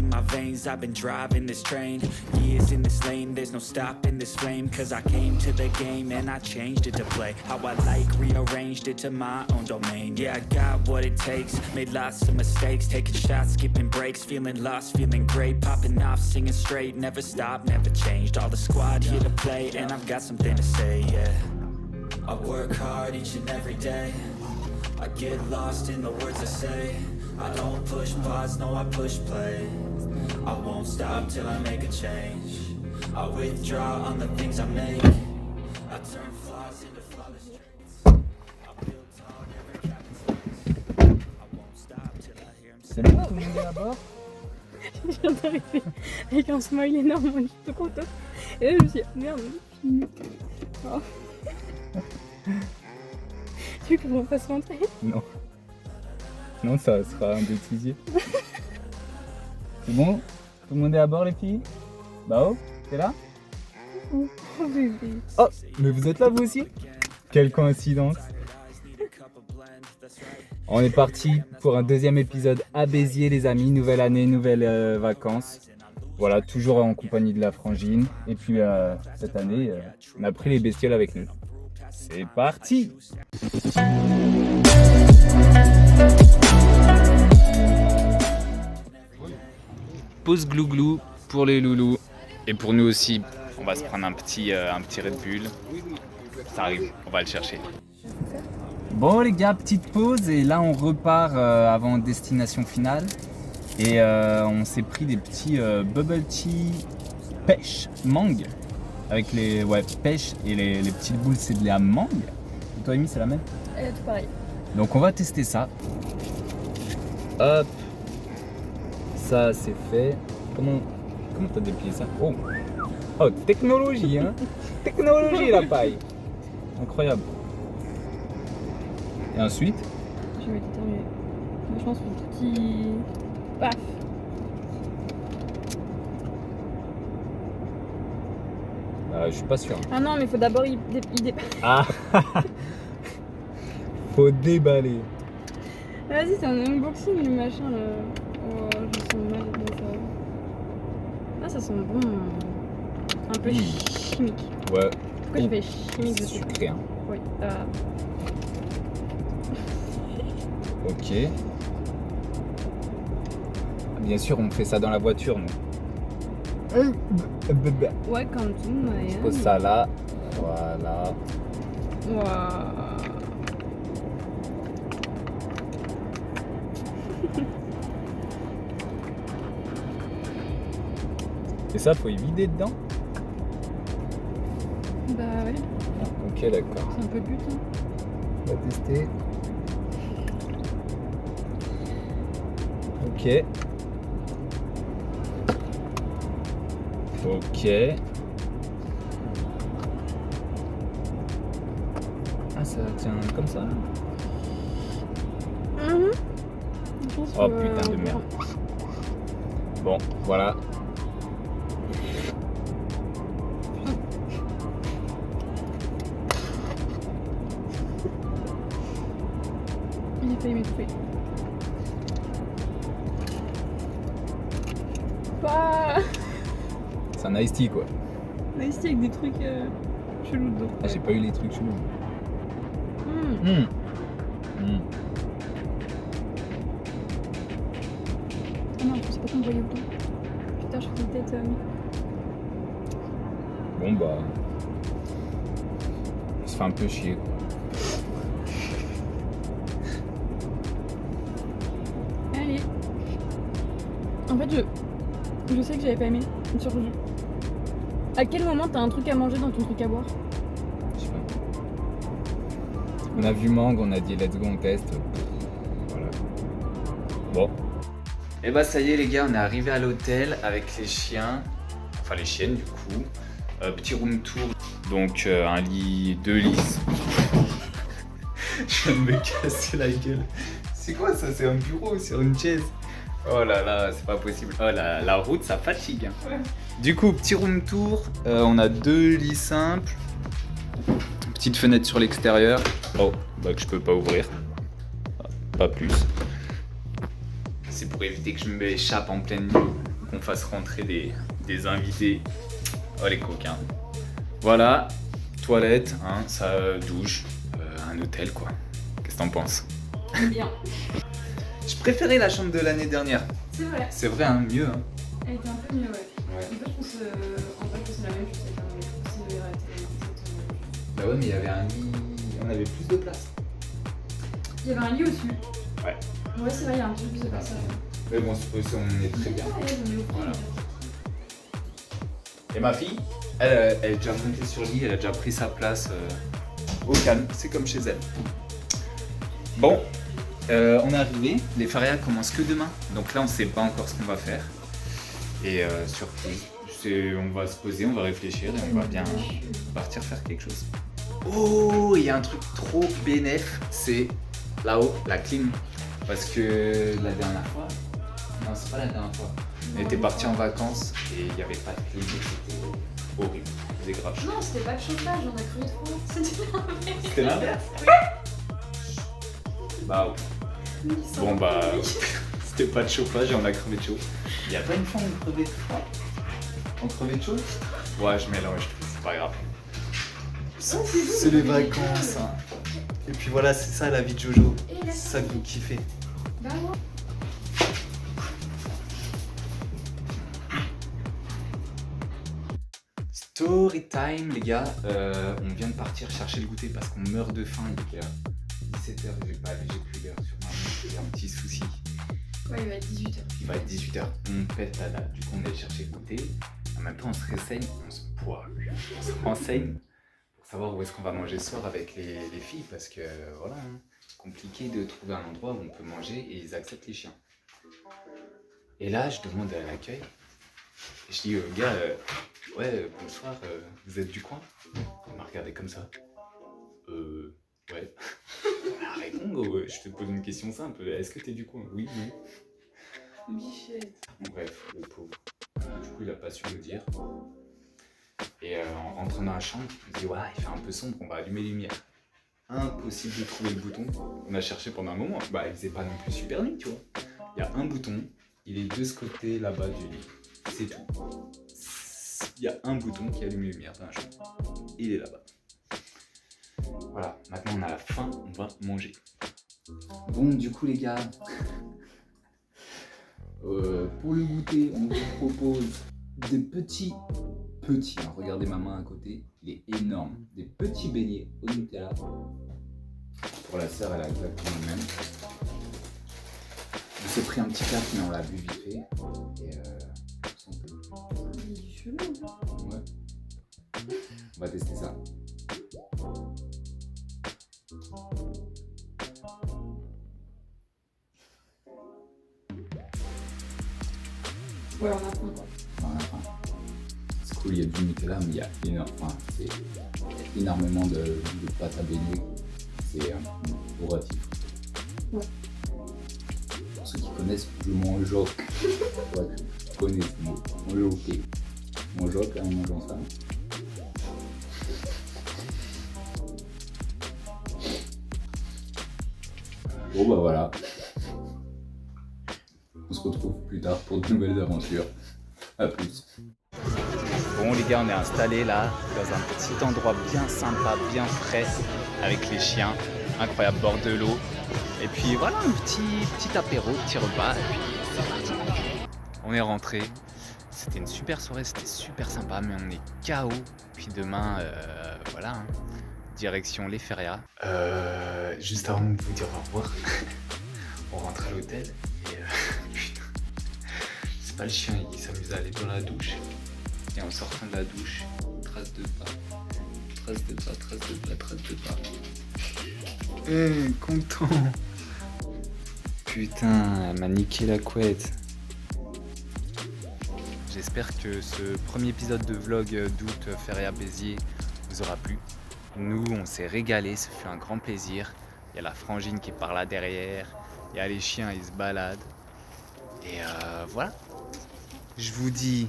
in my veins, I've been driving this train. Years in this lane, there's no stopping this flame. Cause I came to the game and I changed it to play how I like, rearranged it to my own domain. Yeah, I got what it takes, made lots of mistakes, taking shots, skipping breaks, feeling lost, feeling great, popping off, singing straight, never stopped, never changed. All the squad here to play, and I've got something to say, yeah. I work hard each and every day, I get lost in the words I say. I don't push pause, no I push play. I won't stop till I make a change. I withdraw on the things I make. I turn flaws into flawless traits. I build tall, never capping space. I won't stop till I hear him say. C'est bon, tout le monde est à bord? Je viens d'arriver avec un smile énorme, on est tout content. Et là je me suis dit, merde, on est fini. Oh. Tu veux qu'on fasse rentrer? Non. Non, ça sera un bêtisier. C'est bon? Tout le monde est à bord, les filles? Bao, t'es là? Oh bébé. Oh, mais vous êtes là vous aussi? Quelle coïncidence! On est parti pour un deuxième épisode à Béziers, les amis. Nouvelle année, nouvelles vacances. Voilà, toujours en compagnie de la frangine. Et puis cette année, on a pris les bestioles avec nous. C'est parti! Pause glouglou pour les loulous. Et pour nous aussi, on va se prendre un petit Red Bull. Ça arrive, on va le chercher. Bon les gars, petite pause et là on repart avant destination finale. Et on s'est pris des petits bubble tea pêche mangue. Avec les pêche et les petites boules c'est de la mangue. Et toi Amy c'est la même? Tout pareil. Donc on va tester ça. Hop. Ça c'est fait. Comment t'as déplié ça? Oh, technologie hein. Technologie la paille. Incroyable. Et ensuite? Je vais déterminer. Je pense un petit paf. Je suis pas sûr. Ah non, mais il faut d'abord y Ah. Faut déballer. Vas-y, c'est un unboxing le machin là. Oh, je sens mal dans ça. Ah, ça sent bon. Un peu chimique. Ouais. Pourquoi j'ai fait chimique dessus? Sucré hein. Oui. Ok. Bien sûr, on fait ça dans la voiture, nous. Ouais, comme tout, mais. Je pose ça là. Voilà. Waouh. Et ça, faut y vider dedans? Bah ouais, Ok, d'accord. c'est un peu le but. Hein. On va tester. Ok. Ok. Ah, ça tient comme ça. Je pense Oh que, putain de merde. Bon, voilà. Il a failli m'étouffer. Pas. C'est un iced tea quoi. On a ici avec des trucs chelous dedans. Ah, j'ai pas eu les trucs chelous. Ah non, c'est pas qu'on voyait autant. Putain, je fais une tête. Bon bah. On se fait un peu chier quoi. Allez. En fait, je sais que j'avais pas aimé. À quel moment t'as un truc à manger dans ton truc à boire? Je sais pas. On a vu mangue, on a dit let's go, on teste. Voilà. Bon. Et bah ça y est les gars, on est arrivé à l'hôtel avec les chiens. Enfin les chiennes du coup. Petit room tour. Donc un lit, 2 lits. Je viens de me casser la gueule. C'est quoi ça? C'est un bureau sur une chaise? Oh là là, c'est pas possible. Oh la route, ça fatigue. Hein. Ouais. Du coup, petit room tour. On a 2 lits simples. Petite fenêtre sur l'extérieur. Oh, bah que je peux pas ouvrir. Pas plus. C'est pour éviter que je m'échappe en pleine nuit qu'on fasse rentrer des invités. Oh les coquins. Voilà, toilette, hein, ça douche, un hôtel quoi. Qu'est-ce que t'en penses? Bien. Je préférais la chambre de l'année dernière. C'est vrai. C'est vrai, hein, mieux. Hein. Elle était un peu mieux, ouais. Ouais. En fait, je pense, c'est la même chose. C'est la Bah ouais, mais il y avait un lit, on avait plus de place. Il y avait un lit au-dessus. Ouais. Ouais, c'est vrai, il y a un petit peu plus de place. Mais bon, on est très bien. Voilà. Et ma fille, elle est déjà montée sur le lit, elle a déjà pris sa place au calme, c'est comme chez elle. Bon, on est arrivé, les férias commencent que demain, donc là on sait pas encore ce qu'on va faire. Et surprise, on va se poser, on va réfléchir et on va bien partir faire quelque chose. Oh, il y a un truc trop bénef, c'est là-haut, la clim. Parce que la dernière fois, non c'est pas la dernière fois, on était partis en vacances et il n'y avait pas de clim, c'était horrible, c'était grave chaud. Non, c'était pas de chauffage, on a cru trop. C'était l'inverse. C'était l'inverse. Bah ouais. Bon bah, c'était pas de chauffage et on a crevé de chaud. Il n'y a pas une fois où on crevait de froid? On crevait de chaud? Ouais, je mélange, c'est pas grave. C'est les vacances. Hein. Et puis voilà, c'est ça la vie de Jojo. C'est ça que vous kiffez. Bah ouais. Story time les gars, on vient de partir chercher le goûter parce qu'on meurt de faim, il est 17h, j'ai plus l'heure sur ma montre, j'ai un petit souci. Ouais, il va être 18h. Il va être 18h, on pète la date, du coup on est allé chercher le goûter, en même temps on se renseigne, on se renseigne pour savoir où est-ce qu'on va manger ce soir avec les filles parce que voilà, hein, compliqué de trouver un endroit où on peut manger et ils acceptent les chiens. Et là je demande à l'accueil, et je dis gars, ouais, bonsoir, vous êtes du coin? Il m'a regardé comme ça. Ouais. Réponds, gros, je te pose une question simple. Est-ce que t'es du coin? Oui, non. Bichette. Bref, le pauvre. Du coup, il a pas su nous dire. Et en rentrant dans la chambre, il dit ouais, il fait un peu sombre, on va allumer les lumières. Impossible de trouver le bouton. On a cherché pendant un moment. Bah, il faisait pas non plus super nuit, tu vois. Il y a un bouton, il est de ce côté là-bas du lit. C'est tout. Il y a un bouton qui allume les lumières dans la chambre. Il est là-bas. Voilà, maintenant on a la faim, on va manger. Bon, du coup les gars, pour le goûter, on vous propose des petits, hein, regardez ma main à côté, il est énorme. Des petits beignets au Nutella. Pour la sœur, elle a exactement le même. On s'est pris un petit café, mais on l'a bu vite fait. Et Il est chelou. ouais. On va tester ça. Ouais, on a faim quoi. Enfin, c'est cool, il y a du Nutella, mais il y a énormément de pâte à baigner. C'est bourratif. Ouais. Pour ceux qui connaissent, je mange ouais, tu connais ce mot. Manjoqué. Manjoc, en mangeant ça. Bon bah voilà. On se retrouve plus tard pour de nouvelles aventures. A plus. Bon les gars, on est installés là dans un petit endroit bien sympa, bien frais, avec les chiens, incroyable bord de l'eau. Et puis voilà, un petit apéro, petit repas, et puis c'est parti. On est rentré. C'était une super soirée, c'était super sympa, mais on est KO. Puis demain, voilà, hein, direction les férias. Juste avant de vous dire au revoir, on rentre à l'hôtel et putain, c'est pas le chien, il s'amuse à aller dans la douche. Et en sortant de la douche, trace de pas, trace de pas, trace de pas, trace de pas. Content. Putain, elle m'a niqué la couette. J'espère que ce premier épisode de vlog d'août Feria Béziers vous aura plu. Nous, on s'est régalé, ça fait un grand plaisir. Il y a la frangine qui est par là derrière, il y a les chiens, ils se baladent. Et voilà. Je vous dis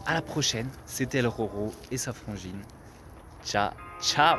à la prochaine. C'était le Roro et sa frangine. Ciao, ciao!